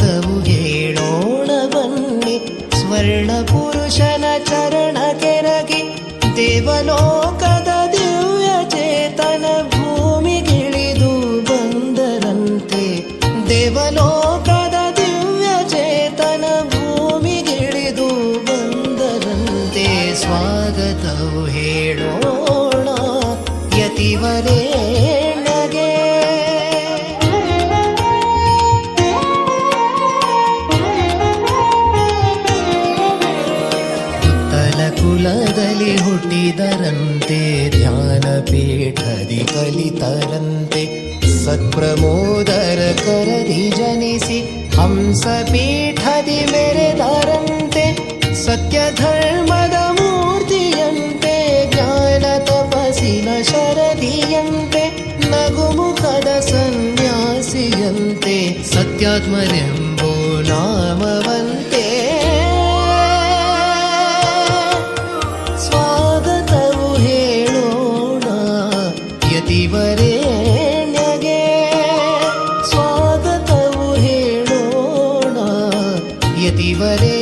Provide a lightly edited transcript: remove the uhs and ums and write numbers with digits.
ಸ್ವಾಗತವು ಹೇಳೋಣ ಬನ್ನಿ ಸ್ವರ್ಣ ಪುರುಷನ ಚರಣ ಕೆರಗಿ ದೇವಲೋಕದ ದಿವ್ಯ ಚೇತನ ಭೂಮಿಗಿಳಿದು ಬಂದರಂತೆ. ದೇವಲೋಕದ ದಿವ್ಯ ಚೇತನ ಭೂಮಿಗಿಳಿದು ಬಂದರಂತೆ. ಸ್ವಾಗತವು ಹೇಳೋಣ ಯತಿವರೇಣ್ಯಗೆ. ಕುಲದಲ್ಲಿ ಹುಟ್ಟಿದರಂತೆ ಧ್ಯಾನ ಪೀಠದಿ ಕಲಿತರಂತೆ. ಸತ್ಪ್ರಮೋದರ ಕರದಿ ಜನಿಸಿ ಹಂಸ ಪೀಠದಿ ಮೆರೆದರಂತೆ. ಸತ್ಯ ಧರ್ಮದ ಮೂರ್ತಿಯಂತೆ ಜ್ಞಾನ ತಪಸ್ಸಿನ ಶರದಿಯಂತೆ. ನಗುಮುಖದ ಸನ್ಯಾಸಿಯಂತೆ ಸತ್ಯಾತ್ಮನೆಂಬೋ ನಾಮವಂತೆ. ಯತಿವರೇಣ್ಯಗೆ ಸ್ವಾಗತವು ಹೇಳೋಣ ಯತಿವರೇ